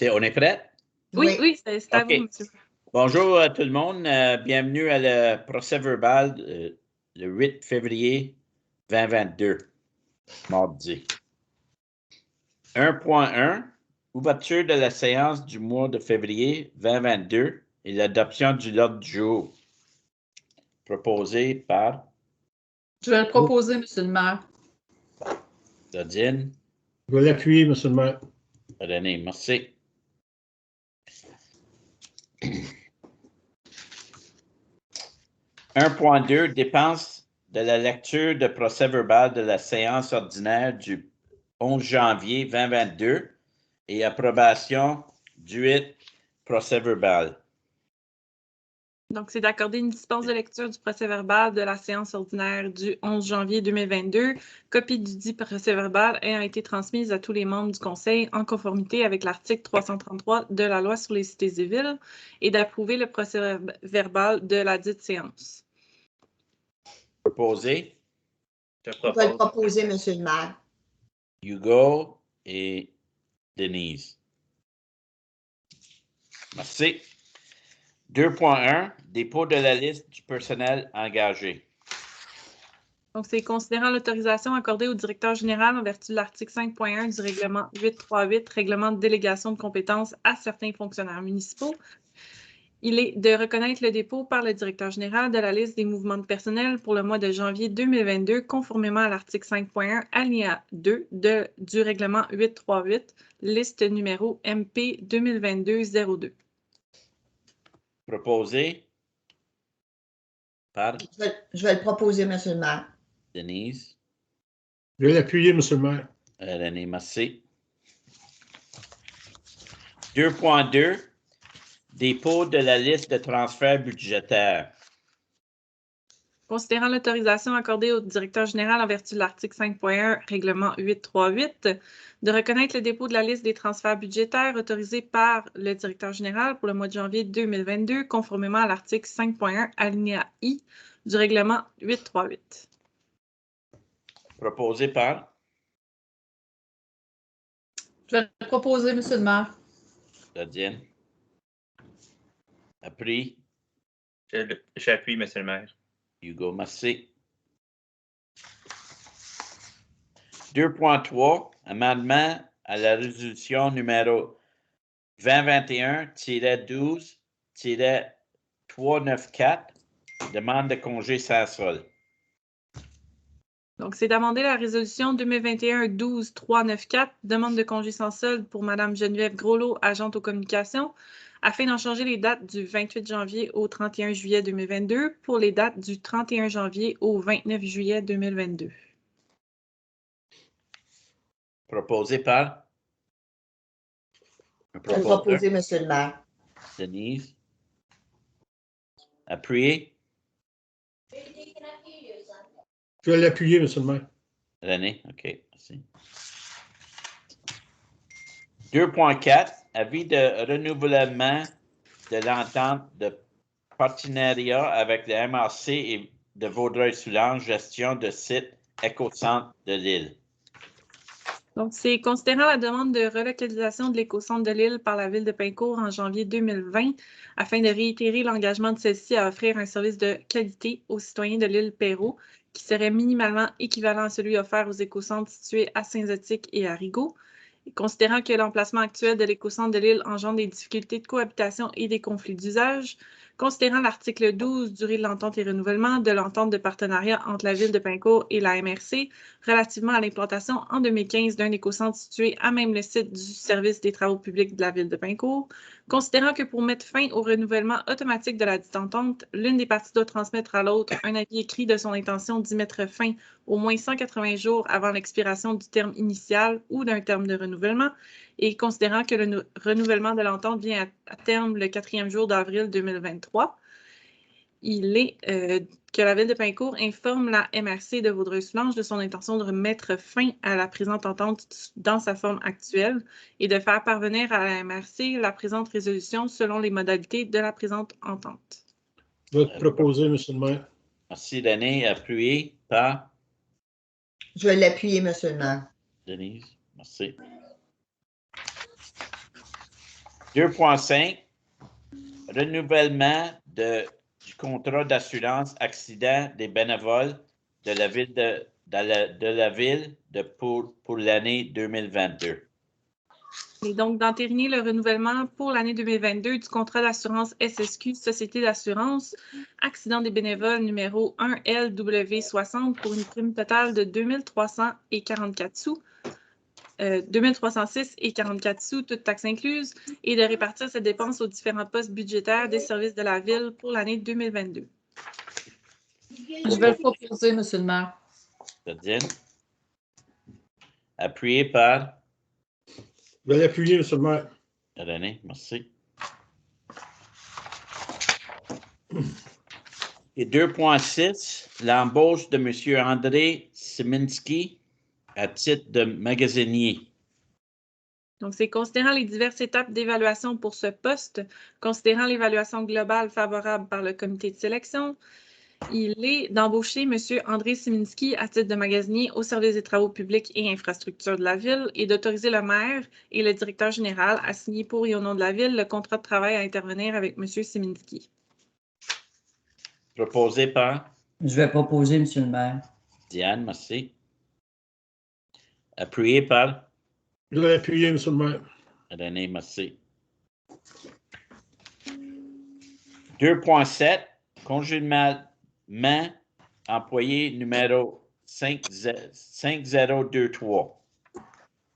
On est prêt? Oui, oui, c'est à vous, monsieur. Bonjour à tout le monde. Bienvenue à le procès verbal le 8 février 2022, mardi. 1.1, ouverture de la séance du mois de février 2022 et l'adoption de l'ordre du jour. Proposé par... Je vais le proposer, monsieur le maire. Claudine. Je vais l'appuyer, monsieur le maire. René, merci. 1.2, dépenses de la lecture de procès verbal de la séance ordinaire du 11 janvier 2022 et approbation du 8 procès verbal. Donc, c'est d'accorder une dispense de lecture du procès verbal de la séance ordinaire du 11 janvier 2022. Copie du dit procès verbal ayant été transmise à tous les membres du Conseil en conformité avec l'article 333 de la Loi sur les cités et villes et d'approuver le procès verbal de la dite séance. Proposé. Je vais le proposer, monsieur le maire. Hugo et Denise. Merci. 2.1, dépôt de la liste du personnel engagé. Donc, c'est considérant l'autorisation accordée au directeur général en vertu de l'article 5.1 du règlement 838, règlement de délégation de compétences à certains fonctionnaires municipaux. Il est de reconnaître le dépôt par le directeur général de la liste des mouvements de personnel pour le mois de janvier 2022, conformément à l'article 5.1, alinéa 2 du règlement 838, liste numéro MP 2022-02. Proposé par Je vais le proposer, monsieur le maire. Denise. Je vais l'appuyer, monsieur le maire. René, merci. 2.2, dépôt de la liste de transferts budgétaires. Considérant l'autorisation accordée au directeur général en vertu de l'article 5.1, règlement 838, de reconnaître le dépôt de la liste des transferts budgétaires autorisés par le directeur général pour le mois de janvier 2022, conformément à l'article 5.1, alinéa I du règlement 838. Proposé par Je vais le proposer, monsieur le maire. Claudine. Appris. J'appuie, monsieur le maire. Hugo, merci. 2.3, amendement à la résolution numéro 2021-12-394, demande de congé sans solde. Donc, c'est d'amender la résolution 2021-12-394, demande de congé sans solde pour Mme Geneviève Groslot, agente aux communications, afin d'en changer les dates du 28 janvier au 31 juillet 2022 pour les dates du 31 janvier au 29 juillet 2022. Proposé par? Je vais le proposer, monsieur le maire. Denise. Appuyé. Je vais l'appuyer, monsieur le maire. René, OK, merci. 2.4, avis de renouvellement de l'entente de partenariat avec le MRC et de Vaudreuil-Soulanges, gestion de site éco-centre de l'île. Donc, c'est considérant la demande de relocalisation de l'éco-centre de l'île par la Ville de Pincourt en janvier 2020, afin de réitérer l'engagement de celle-ci à offrir un service de qualité aux citoyens de l'île Perrot, qui serait minimalement équivalent à celui offert aux éco-centres situés à Saint-Zotique et à Rigaud. Et considérant que l'emplacement actuel de l'éco-centre de l'île engendre des difficultés de cohabitation et des conflits d'usage, considérant l'article 12, durée de l'entente et renouvellement de l'entente de partenariat entre la Ville de Pincourt et la MRC relativement à l'implantation en 2015 d'un éco-centre situé à même le site du service des travaux publics de la Ville de Pincourt, considérant que pour mettre fin au renouvellement automatique de la dite entente, l'une des parties doit transmettre à l'autre un avis écrit de son intention d'y mettre fin au moins 180 jours avant l'expiration du terme initial ou d'un terme de renouvellement, et considérant que le renouvellement de l'entente vient à terme le 4e jour d'avril 2023, il est que la Ville de Pincourt informe la MRC de Vaudreuil-Soulanges de son intention de mettre fin à la présente entente dans sa forme actuelle et de faire parvenir à la MRC la présente résolution selon les modalités de la présente entente. Je vais te proposer, monsieur le maire. Merci, René. Appuyé par? Je vais l'appuyer, monsieur le maire. Denise, merci. 2.5, renouvellement du contrat d'assurance accident des bénévoles de la ville pour l'année 2022. Et donc, d'entériner le renouvellement pour l'année 2022 du contrat d'assurance SSQ, Société d'assurance, accident des bénévoles numéro 1LW60 pour une prime totale de 2344 sous, 2306 et 44 sous, toutes taxes incluses, et de répartir cette dépense aux différents postes budgétaires des services de la Ville pour l'année 2022. Je vais le proposer, Monsieur le maire. Claudine. Appuyé par Je vais l'appuyer, Monsieur le maire. René, merci. Et 2.6, l'embauche de M. André Siminski à titre de magasinier. Donc, c'est considérant les diverses étapes d'évaluation pour ce poste, considérant l'évaluation globale favorable par le comité de sélection, il est d'embaucher M. André Siminski à titre de magasinier au service des travaux publics et infrastructures de la Ville et d'autoriser le maire et le directeur général à signer pour et au nom de la Ville le contrat de travail à intervenir avec M. Siminski. Proposé par Je vais proposer, Monsieur le maire. Diane, merci. Appuyé par Je vais l'appuyer, Monsieur le maire. René, merci. 2.7, congédiement employé numéro 5023.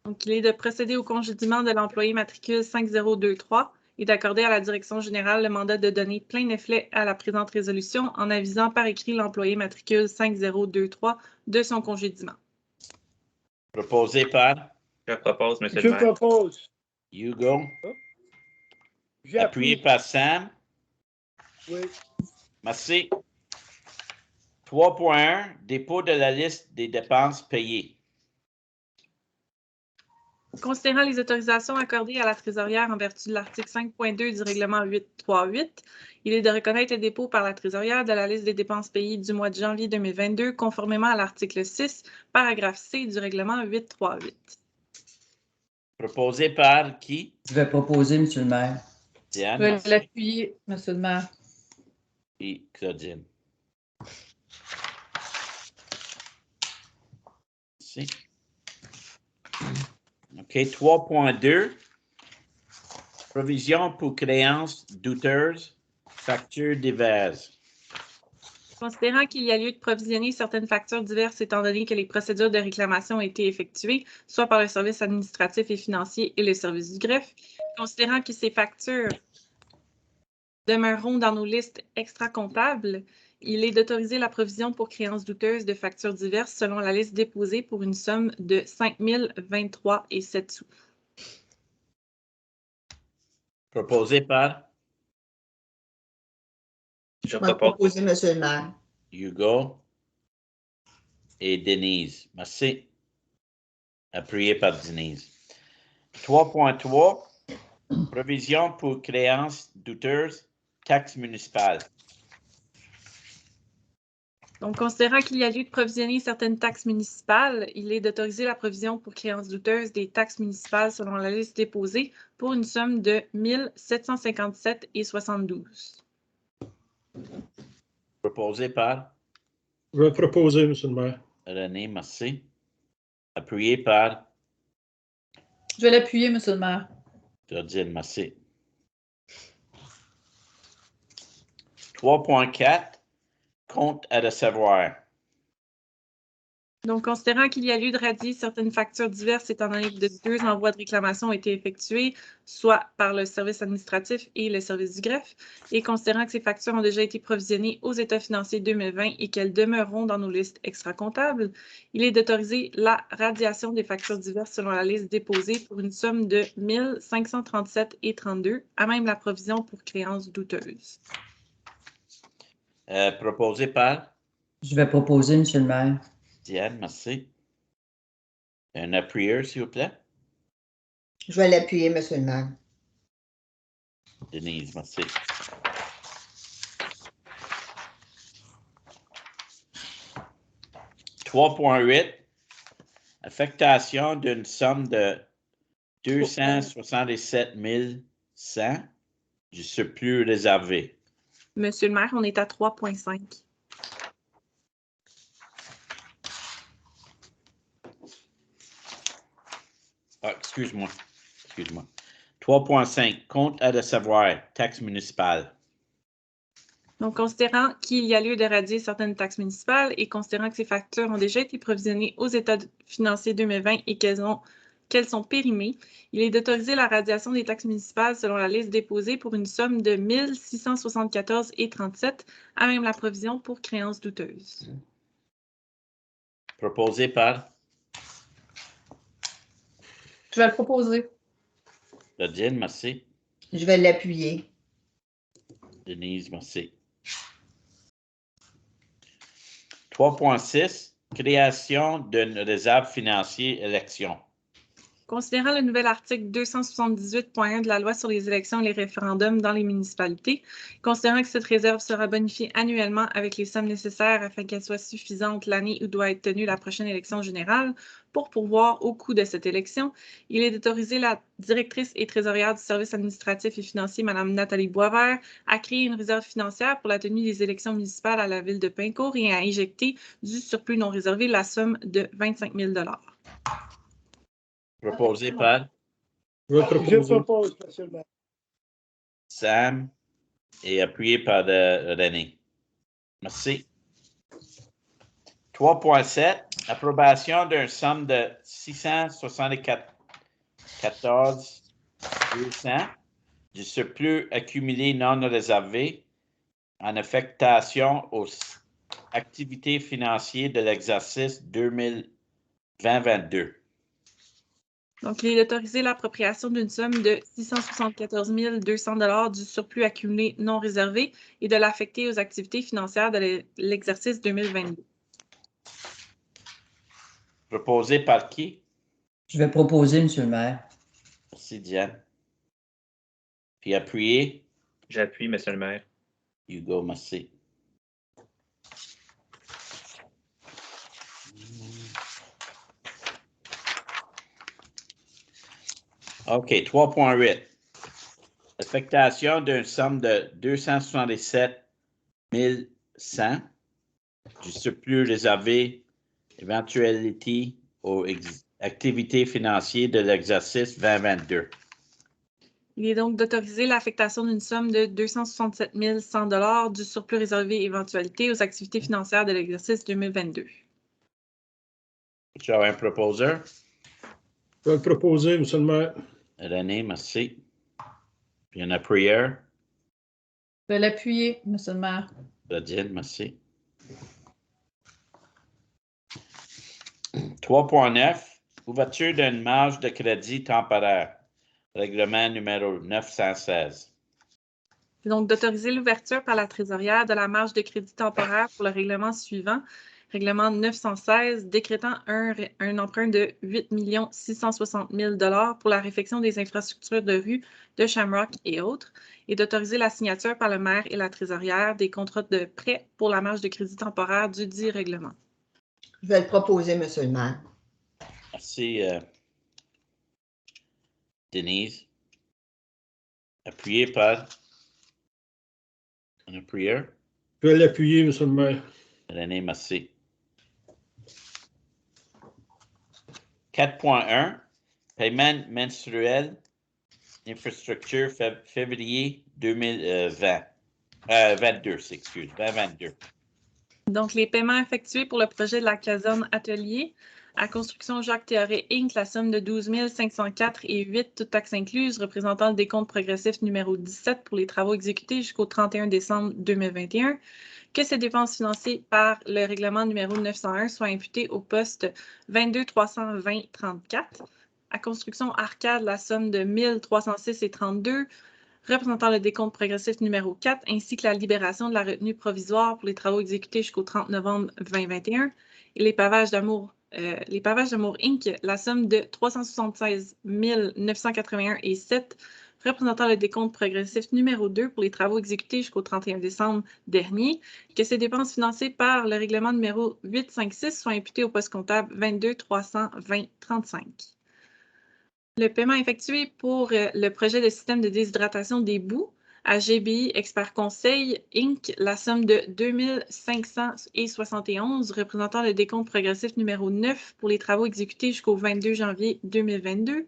Donc, il est de procéder au congédiement de l'employé matricule 5023 et d'accorder à la direction générale le mandat de donner plein effet à la présente résolution en avisant par écrit l'employé matricule 5023 de son congédiement. Proposé par Je propose, Monsieur Je le maire. propose. Hugo. J'appuie. Appuyé par Sam. Oui. Merci. 3.1, dépôt de la liste des dépenses payées. Considérant les autorisations accordées à la trésorière en vertu de l'article 5.2 du règlement 838, il est de reconnaître le dépôt par la trésorière de la liste des dépenses payées du mois de janvier 2022 conformément à l'article 6, paragraphe C du règlement 838. Proposé par qui? Je vais proposer, Monsieur le maire. Diane, Je vais merci. l'appuyer, Monsieur le maire. Et Claudine. Merci. OK, 3.2. Provision pour créances douteuses, factures diverses. Considérant qu'il y a lieu de provisionner certaines factures diverses étant donné que les procédures de réclamation ont été effectuées, soit par le service administratif et financier et le service du greffe, considérant que ces factures demeureront dans nos listes extra-comptables, il est d'autoriser la provision pour créances douteuses de factures diverses selon la liste déposée pour une somme de 5 023,07 sous. Proposé par Je Je vais le propose. proposer, Monsieur le maire. Hugo et Denise. Merci. Appuyé par Denise. 3.3. Provision pour créances douteuses, taxes municipales. Donc, considérant qu'il y a lieu de provisionner certaines taxes municipales, il est d'autoriser la provision pour créances douteuses des taxes municipales selon la liste déposée pour une somme de 1 757,72. Proposé par Je vais proposer, Monsieur le maire. René, merci. Appuyé par Je vais l'appuyer, Monsieur le maire. Claudine, merci. 3.4, compte à recevoir. Donc, considérant qu'il y a lieu de radier certaines factures diverses étant donné que 2 envois de réclamation ont été effectués, soit par le service administratif et le service du greffe, et considérant que ces factures ont déjà été provisionnées aux états financiers 2020 et qu'elles demeureront dans nos listes extra-comptables, il est d'autoriser la radiation des factures diverses selon la liste déposée pour une somme de 1 537,32, à même la provision pour créances douteuses. Proposé par Je vais proposer, Monsieur le maire. Diane, merci. Un appuyeur, s'il vous plaît. Je vais l'appuyer, Monsieur le maire. Denise, merci. « 3.8. Affectation d'une somme de 277 100 du surplus réservé. Monsieur le maire, on est à 3,5. Ah, excuse-moi. 3,5. Compte à recevoir. Taxe municipale. Donc, considérant qu'il y a lieu de radier certaines taxes municipales et considérant que ces factures ont déjà été provisionnées aux états financiers 2020 et qu'elles sont périmées, il est d'autoriser la radiation des taxes municipales selon la liste déposée pour une somme de 1 674,37 à même la provision pour créances douteuses. Proposé par Je vais le proposer. Claudine, merci. Je vais l'appuyer. Denise, merci. 3,6. Création d'une réserve financière élection. Considérant le nouvel article 278.1 de la loi sur les élections et les référendums dans les municipalités, considérant que cette réserve sera bonifiée annuellement avec les sommes nécessaires afin qu'elle soit suffisante l'année où doit être tenue la prochaine élection générale pour pourvoir au coût de cette élection, il est d'autoriser la directrice et trésorière du service administratif et financier, Mme Nathalie Boisvert, à créer une réserve financière pour la tenue des élections municipales à la ville de Pincourt et à injecter du surplus non réservé la somme de 25 000 $. Proposé par Je Je propose, Monsieur le maire. Sam et appuyé par René. Merci. 3,7. Approbation d'une somme de 674 200 du surplus accumulé non réservé en affectation aux activités financières de l'exercice 2020-22. Donc, il est d'autoriser l'appropriation d'une somme de 674 200 $ du surplus accumulé non réservé et de l'affecter aux activités financières de l'exercice 2022. Proposé par qui? Je vais proposer, Monsieur le maire. Merci, Diane. Puis appuyé. J'appuie, Monsieur le maire. Hugo, merci. OK, 3,8. Affectation d'une somme de 277 100 du surplus réservé éventualité aux activités financières de l'exercice 2022. Il est donc d'autoriser l'affectation d'une somme de 267 100 $ du surplus réservé éventualité aux activités financières de l'exercice 2022. Tu as un proposeur? Je vais le proposer, Monsieur le maire. René, merci. Puis un appuyeur? Je vais l'appuyer, Monsieur le maire. Claudine, merci. 3,9. Ouverture d'une marge de crédit temporaire. Règlement numéro 916. Donc, d'autoriser l'ouverture par la trésorière de la marge de crédit temporaire pour le règlement suivant, règlement 916, décrétant un emprunt de 8 660 000 $ pour la réfection des infrastructures de rue de Shamrock et autres, et d'autoriser la signature par le maire et la trésorière des contrats de prêt pour la marge de crédit temporaire du dit règlement. Je vais le proposer, Monsieur le maire. Merci, Denise. Appuyé par un appuyeur. Je vais l'appuyer, Monsieur le maire. René, merci. 4.1. Paiement mensuel infrastructure février 2020. 22, excuse, 2022. Donc, les paiements effectués pour le projet de la caserne Atelier à Construction Jacques Théoret Inc., la somme de 12 504,08 toutes taxes incluses, représentant le décompte progressif numéro 17 pour les travaux exécutés jusqu'au 31 décembre 2021, que ces dépenses financées par le règlement numéro 901 soient imputées au poste 22 320 34. À Construction Arcade, la somme de 1 306,32 représentant le décompte progressif numéro 4, ainsi que la libération de la retenue provisoire pour les travaux exécutés jusqu'au 30 novembre 2021. Et les pavages d'Amour Inc., la somme de 376 981,07 représentant le décompte progressif numéro 2 pour les travaux exécutés jusqu'au 31 décembre dernier, que ces dépenses financées par le règlement numéro 856 soient imputées au poste comptable 22 320 35. Le paiement effectué pour le projet de système de déshydratation des boues à GBI Expert Conseil, Inc., la somme de 2 571, représentant le décompte progressif numéro 9 pour les travaux exécutés jusqu'au 22 janvier 2022,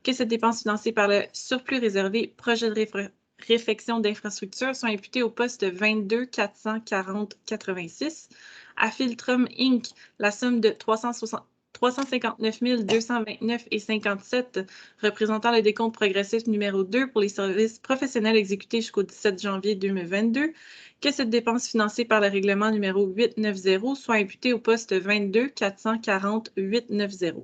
que cette dépense financée par le surplus réservé projet de réfection d'infrastructure soit imputée au poste 22 440 86. À Filtrum Inc., la somme de 359 229,57 représentant le décompte progressif numéro 2 pour les services professionnels exécutés jusqu'au 17 janvier 2022, que cette dépense financée par le règlement numéro 890 soit imputée au poste 22 440 890.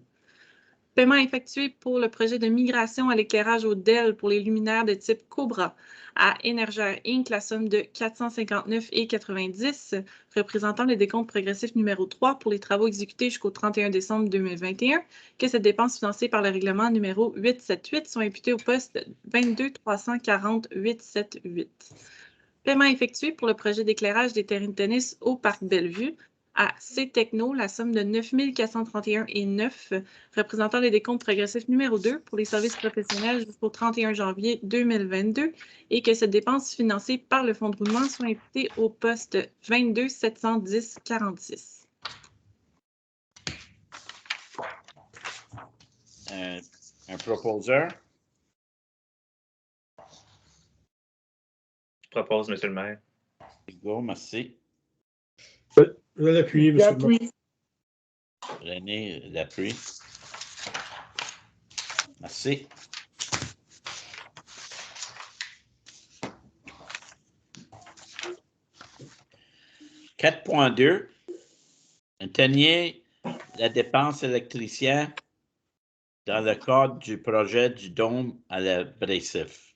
Paiement effectué pour le projet de migration à l'éclairage au DEL pour les luminaires de type Cobra à Énergère Inc., la somme de 459,90 représentant le décompte progressif numéro 3 pour les travaux exécutés jusqu'au 31 décembre 2021, que cette dépense financée par le règlement numéro 878 sont imputées au poste 22 340 878. Paiement effectué pour le projet d'éclairage des terrains de tennis au Parc Bellevue à C-Techno, la somme de 9 431,9 représentant le décompte progressif numéro 2 pour les services professionnels jusqu'au 31 janvier 2022 et que cette dépense financée par le fonds de roulement soit imputée au poste 22 710 46. Un proposeur? Je propose, Monsieur le maire. Hugo, merci. Je vais l'appuyer, monsieur le maire. J'appuie. René l'appuie. Merci. « 4.2. Atteignez la dépense électricien dans le cadre du projet du dôme à l'abrasif. »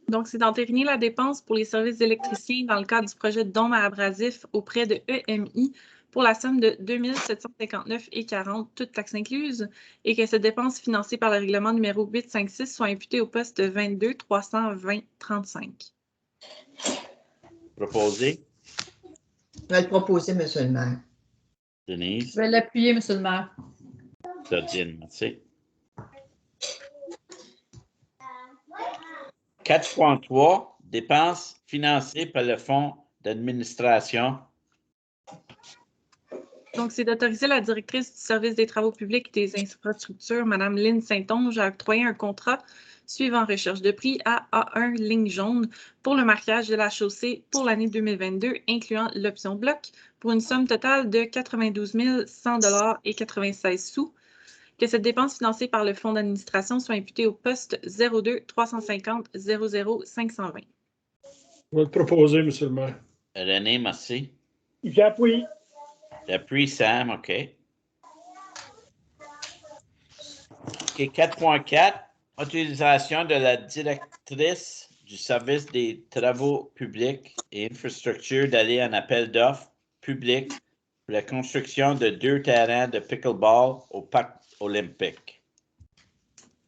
Donc, c'est d'entériner la dépense pour les services d'électricien dans le cadre du projet de dôme à abrasif auprès de EMI pour la somme de 2 759,40, toutes taxes incluses, et que cette dépense financée par le règlement numéro 856 soit imputée au poste 22 320 35. Proposé. Je vais le proposer, monsieur le maire. Denise. Je vais l'appuyer, monsieur le maire. Claudine, merci. 4.3. Dépenses financées par le fonds d'administration. Donc, c'est d'autoriser la directrice du service des travaux publics et des infrastructures, Mme Lynne Saint-Onge, à octroyer un contrat suivant recherche de prix à A1 ligne jaune pour le marquage de la chaussée pour l'année 2022, incluant l'option bloc, pour une somme totale de 92 100 et 96 sous. Que cette dépense financée par le fonds d'administration soit imputée au poste 02 350 00 520. Je vais le proposer, monsieur le maire. René, merci. J'appuie. J'appuie Sam, OK. OK, 4.4. Autorisation de la directrice du service des travaux publics et infrastructures d'aller en appel d'offres public pour la construction de 2 terrains de pickleball au Parc olympique.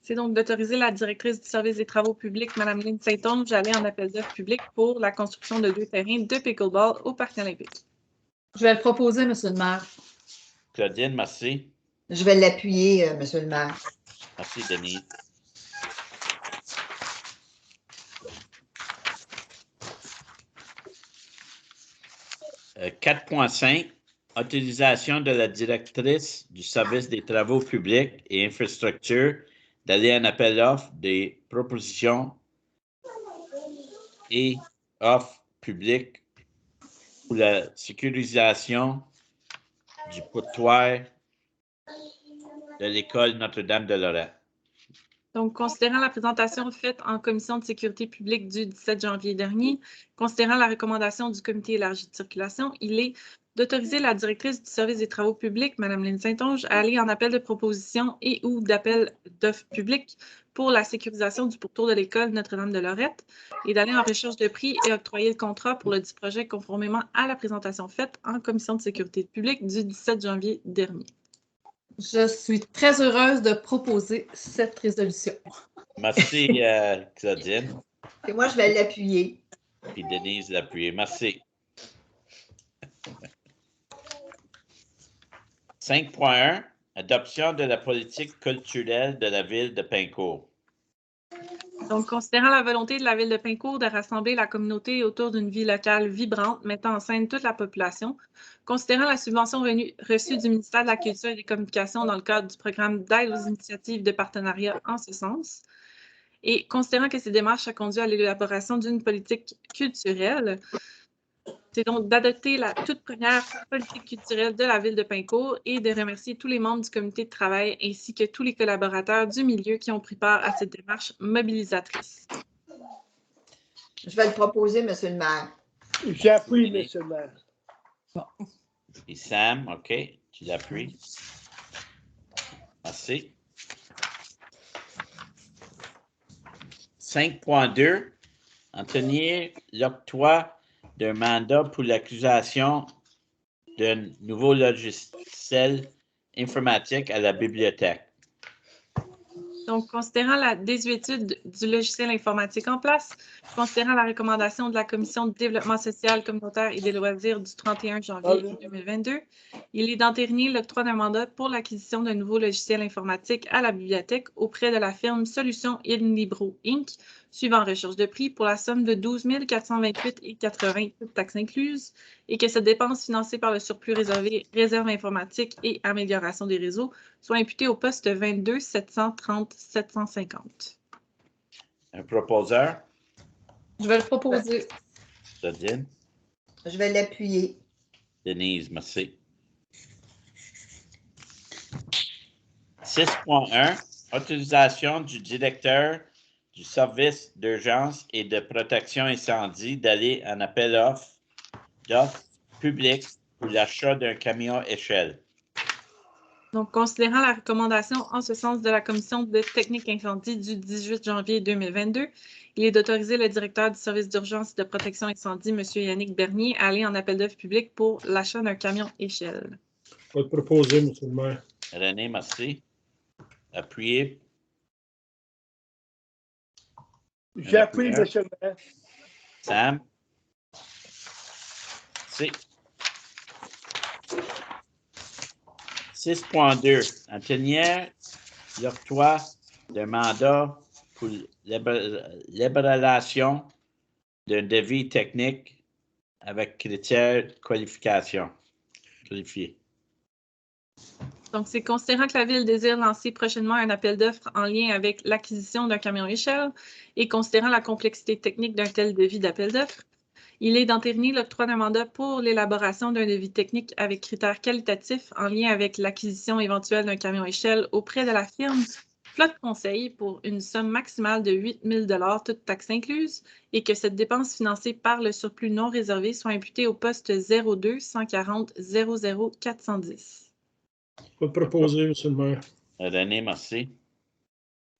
C'est donc d'autoriser la directrice du service des travaux publics, Mme Lynne Saint-Onge, d'aller en appel d'offres public pour la construction de 2 terrains de pickleball au Parc olympique. Je vais le proposer, monsieur le maire. Claudine, merci. Je vais l'appuyer, monsieur le maire. Merci, Denise. « 4.5. Autorisation de la directrice du service des travaux publics et infrastructures d'aller en appel d'offres des propositions et offres publiques pour la sécurisation du pourtour de l'école Notre-Dame de Lorette. » Donc, considérant la présentation faite en commission de sécurité publique du 17 janvier dernier, considérant la recommandation du comité élargi de circulation, il est d'autoriser la directrice du service des travaux publics, Mme Lynne Saint-Onge, à aller en appel de proposition et ou d'appel d'offres publiques pour la sécurisation du pourtour de l'école Notre-Dame de Lorette et d'aller en recherche de prix et octroyer le contrat pour le dit projet conformément à la présentation faite en commission de sécurité publique du 17 janvier dernier. Je suis très heureuse de proposer cette résolution. Merci, Claudine. Et moi, je vais l'appuyer. Puis Denise l'a appuyé. Merci. 5.1. Adoption de la politique culturelle de la ville de Pincourt. Donc, considérant la volonté de la Ville de Pincourt de rassembler la communauté autour d'une vie locale vibrante, mettant en scène toute la population, considérant la subvention reçue du ministère de la Culture et des Communications dans le cadre du programme d'aide aux initiatives de partenariat en ce sens, et considérant que ces démarches ont conduit à l'élaboration d'une politique culturelle, c'est donc d'adopter la toute première politique culturelle de la Ville de Pincourt et de remercier tous les membres du comité de travail ainsi que tous les collaborateurs du milieu qui ont pris part à cette démarche mobilisatrice. Je vais le proposer, Monsieur le maire. J'appuie, Monsieur le maire. Et Sam, OK, tu l'appuies. Merci. 5.2. En tenir l'octroi d'un mandat pour l'accusation d'un nouveau logiciel informatique à la bibliothèque. Donc, considérant la désuétude du logiciel informatique en place, considérant la recommandation de la Commission de développement social, communautaire et des loisirs du 31 janvier 2022, il est d'entériner l'octroi d'un mandat pour l'acquisition d'un nouveau logiciel informatique à la bibliothèque auprès de la firme Solutions In Libro Inc., suivant recherche de prix pour la somme de 12 428,80 toutes taxes incluses, et que cette dépense financée par le surplus réservé réserve informatique et amélioration des réseaux soit imputée au poste 22 730 750. Un proposeur? Je vais le proposer. Claudine? Je vais l'appuyer. Denise, merci. 6.1. Autorisation du directeur du service d'urgence et de protection incendie d'aller en appel d'offres public pour l'achat d'un camion échelle. Donc, considérant la recommandation en ce sens de la Commission de technique incendie du 18 janvier 2022, il est d'autoriser le directeur du service d'urgence et de protection incendie, M. Yannick Bernier, à aller en appel d'offres public pour l'achat d'un camion échelle. Je vais le proposer, Monsieur le maire. René, merci. Appuyez. J'appuie, Monsieur le maire. Sam? C'est 6.2. En tenir l'octroi d'un mandat pour l'évaluation d'un devis technique avec critères de qualification. Qualifié. Donc, c'est considérant que la Ville désire lancer prochainement un appel d'offres en lien avec l'acquisition d'un camion échelle et considérant la complexité technique d'un tel devis d'appel d'offres, il est d'entériner l'octroi d'un mandat pour l'élaboration d'un devis technique avec critères qualitatifs en lien avec l'acquisition éventuelle d'un camion échelle auprès de la firme Flotte Conseil pour une somme maximale de 8 000 $ toutes taxes incluses, et que cette dépense financée par le surplus non réservé soit imputée au poste 02 140 00 410. Je vais le proposer, Monsieur le maire. René, merci.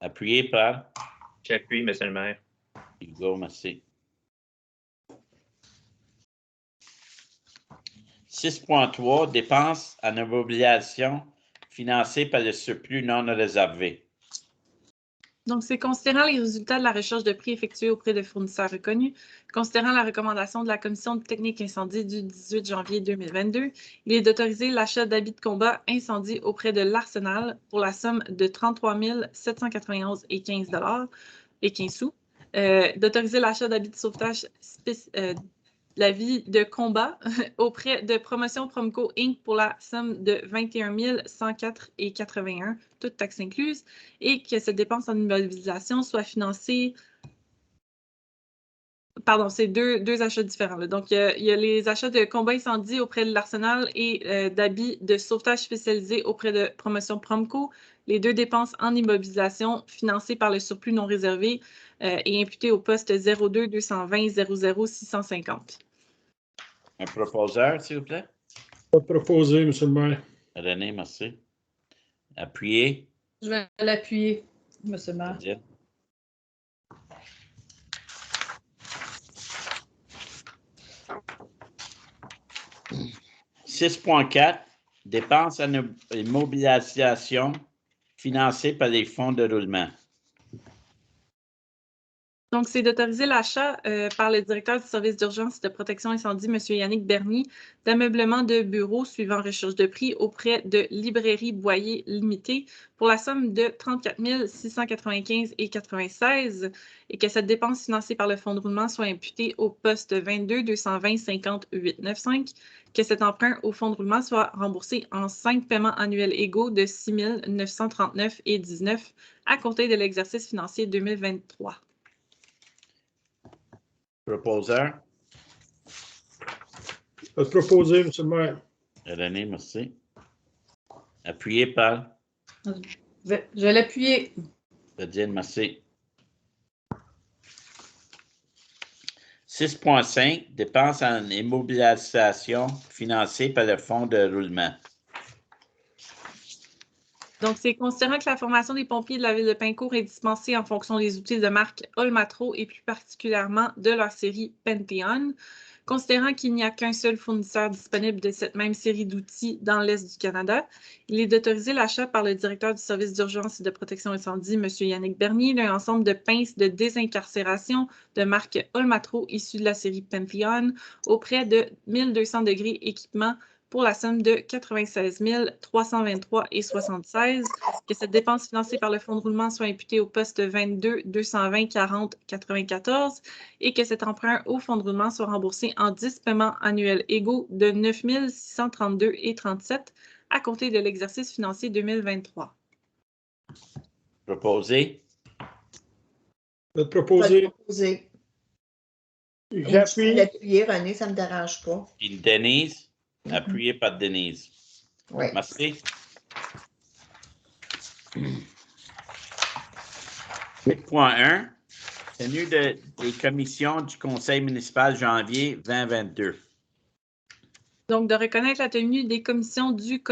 Appuyé par J'appuie, Monsieur le maire. Hugo, merci. 6.3. Dépenses en immobilisation financées par le surplus non réservé. Donc, c'est considérant les résultats de la recherche de prix effectuée auprès de fournisseurs reconnus, considérant la recommandation de la Commission de technique incendie du 18 janvier 2022, il est d'autoriser l'achat d'habits de combat incendie auprès de l'Arsenal pour la somme de 33 791,15 et 15 sous, d'autoriser l'achat d'habits de sauvetage la vie de combat auprès de Promotion Promco Inc. pour la somme de 21 104,81, toutes taxes incluses, et que cette dépense en immobilisation soit financée. Pardon, c'est deux achats différents, là. Donc, il y a les achats de combat incendie auprès de l'Arsenal et d'habits de sauvetage spécialisés auprès de Promotion Promco. Les deux dépenses en immobilisation financées par le surplus non réservé et imputées au poste 02 220 00 650. Un proposeur, s'il vous plaît? Je vais le proposer, Monsieur le maire. René, merci. Appuyé. Je vais l'appuyer, Monsieur le maire. 6.4. Dépenses en immobilisation financées par les fonds de roulement. Donc, c'est d'autoriser l'achat par le directeur du service d'urgence et de protection incendie, M. Yannick Bernier, d'ameublement de bureaux suivant recherche de prix auprès de Librairie Boyer Limitée pour la somme de 34 695,96 et que cette dépense financée par le fonds de roulement soit imputée au poste 22 220 50 895, que cet emprunt au fonds de roulement soit remboursé en 5 paiements annuels égaux de 6 939,19 à compter de l'exercice financier 2023. Proposeur. Je vais le proposer, M. le maire. René, merci. Appuyé par Je vais l'appuyer. Nadine, merci. 6.5, dépenses en immobilisation financées par le fonds de roulement. Donc, c'est considérant que la formation des pompiers de la ville de Pincourt est dispensée en fonction des outils de marque Olmatro et plus particulièrement de leur série Pentheon. Considérant qu'il n'y a qu'un seul fournisseur disponible de cette même série d'outils dans l'Est du Canada, il est d'autoriser l'achat par le directeur du service d'urgence et de protection incendie, M. Yannick Bernier, d'un ensemble de pinces de désincarcération de marque Olmatro issues de la série Pentheon auprès de 1200 degrés équipement pour la somme de 96 323,76, que cette dépense financée par le fonds de roulement soit imputée au poste 22 220 40 94 et que cet emprunt au fonds de roulement soit remboursé en 10 paiements annuels égaux de 9 632,37 à compter de l'exercice financier 2023. Proposé. Je vais le Je vais proposer. le proposer. Je peux J'appuie. l'appuyer, René, ça ne me dérange pas. Puis Denise. Appuyé par Denise. Oui. Merci. 8.1. Tenue des commissions du Conseil municipal janvier 2022. Donc, de reconnaître la tenue des commissions du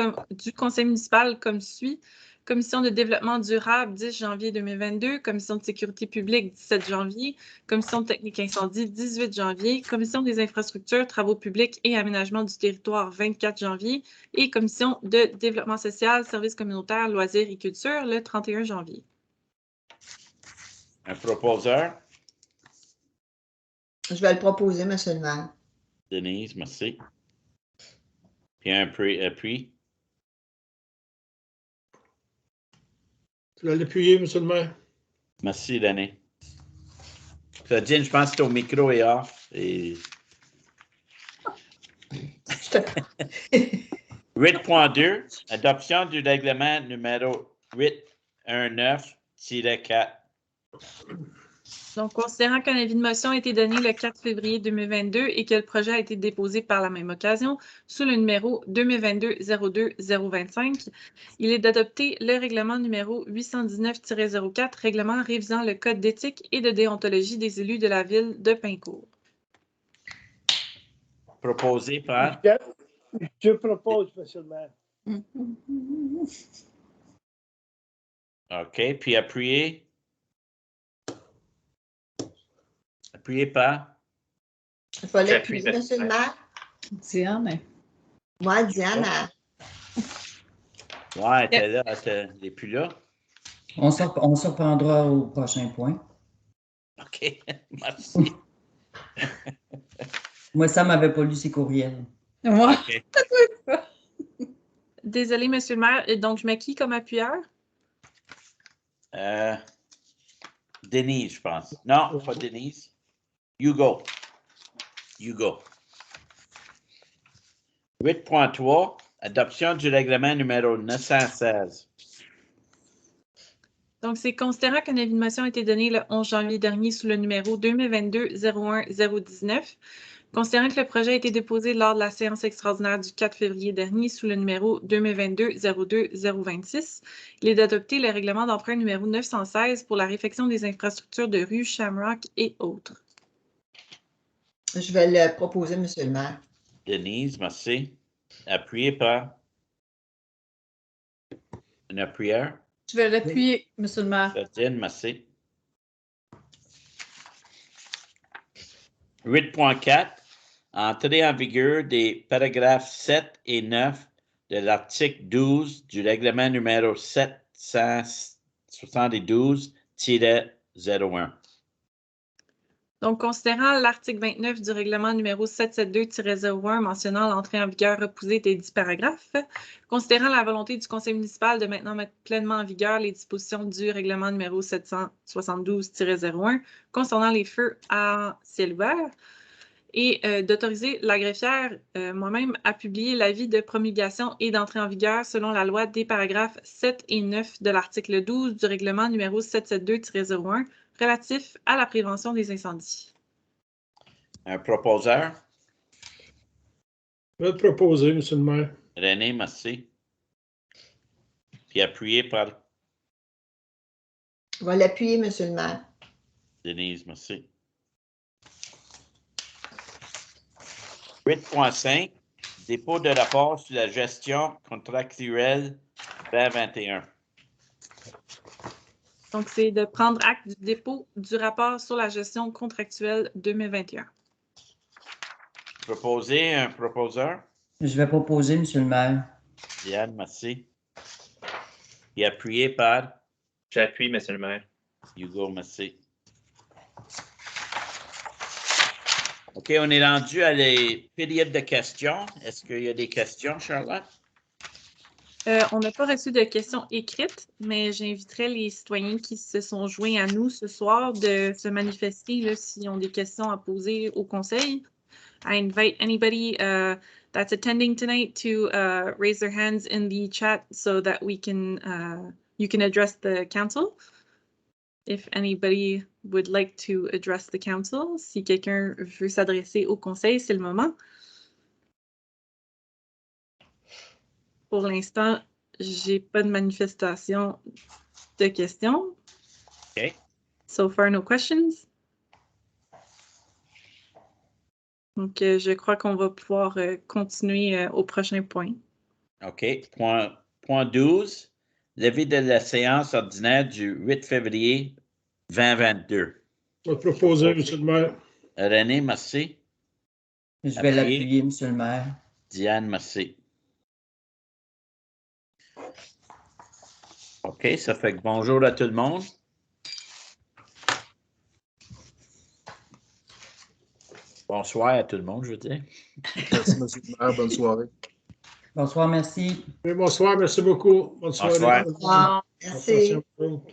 Conseil municipal comme suit. Commission de développement durable, 10 janvier 2022. Commission de sécurité publique, 17 janvier. Commission de technique incendie, 18 janvier. Commission des infrastructures, travaux publics et aménagement du territoire, 24 janvier. Et Commission de développement social, services communautaires, loisirs et culture, le 31 janvier. Un proposeur. Je vais le proposer, M. le maire. Denise, merci. Puis un appui. Je vais l'appuyer, M. le maire. Merci, René. Claudine, je pense que ton micro est off. Et... 8.2, adoption du règlement numéro 819-4. Donc, considérant qu'un avis de motion a été donné le 4 février 2022 et que le projet a été déposé par la même occasion sous le numéro 2022-02-025, il est d'adopter le règlement numéro 819-04, règlement révisant le code d'éthique et de déontologie des élus de la ville de Pincourt. Proposé par Je propose, M. le maire. OK, puis appuyé. Appuyé par Je vais J'appuie, l'appuyer, M. le maire. Diane. Moi, Diane, Ouais, elle était là, elle n'est plus là. On se reprendra au prochain point. OK, merci. Moi, ça m'avait pas lu ses courriels. Moi. OK. Désolée, Monsieur le maire. Donc, je mets qui comme appuyeur? Denise, je pense. Non, pas Denise. Hugo. 8.3, adoption du règlement numéro 916. Donc, c'est considérant qu'un avis de motion a été donné le 11 janvier dernier sous le numéro 2022-01-019, considérant que le projet a été déposé lors de la séance extraordinaire du 4 février dernier sous le numéro 2022-02-026, il est d'adopter le règlement d'emprunt numéro 916 pour la réfection des infrastructures de rue, Shamrock et autres. je vais le proposer, M. le maire. Denise, merci. Appuyé par un appuyeur. Je vais l'appuyer, M. le maire. Claudine, merci. 8.4, entrée en vigueur des paragraphes 7 et 9 de l'article 12 du règlement numéro 772-01. Donc, considérant l'article 29 du règlement numéro 772-01 mentionnant l'entrée en vigueur repoussée des 10 paragraphes, considérant la volonté du conseil municipal de maintenant mettre pleinement en vigueur les dispositions du règlement numéro 772-01 concernant les feux à ciel ouvert, et d'autoriser la greffière, moi-même, à publier l'avis de promulgation et d'entrée en vigueur selon la loi des paragraphes 7 et 9 de l'article 12 du règlement numéro 772-01 relatif à la prévention des incendies. Un proposeur? Je vais le proposer, M. le maire. René, merci. Puis appuyé par Je vais l'appuyer, M. le maire. Denise, merci. 8.5, dépôt de rapport sur la gestion contractuelle 2021. Donc, c'est de prendre acte du dépôt du rapport sur la gestion contractuelle 2021. Proposer un proposeur? Je vais proposer, M. le maire. Diane, merci. Et appuyé par J'appuie, Monsieur le maire. Hugo, merci. OK, on est rendu à les périodes de questions. Est-ce qu'il y a des questions, Charlotte? On n'a pas reçu de questions écrites, mais j'inviterais les citoyens qui se sont joints à nous ce soir de se manifester là, s'ils ont des questions à poser au conseil. I invite anybody that's attending tonight to raise their hands in the chat so that we can you can address the council. If anybody would like to address the council, si quelqu'un veut s'adresser au conseil, c'est le moment. Pour l'instant, j'ai pas de manifestation de questions. OK. So far, no questions. Donc, je crois qu'on va pouvoir continuer au prochain point. OK. Point 12, l'avis de la séance ordinaire du 8 février 2022. Je vais le proposer, M. le maire. René, merci. Je vais Appuyé. l'appuyer, M. le maire. Diane, merci. OK, ça fait que bonjour à tout le monde. Bonsoir à tout le monde, je veux dire. Merci, M. le maire. Bonne soirée. Bonsoir, merci. Oui, bonsoir, merci beaucoup. Bonne soirée. Bonsoir. Bonsoir. Merci. Attention.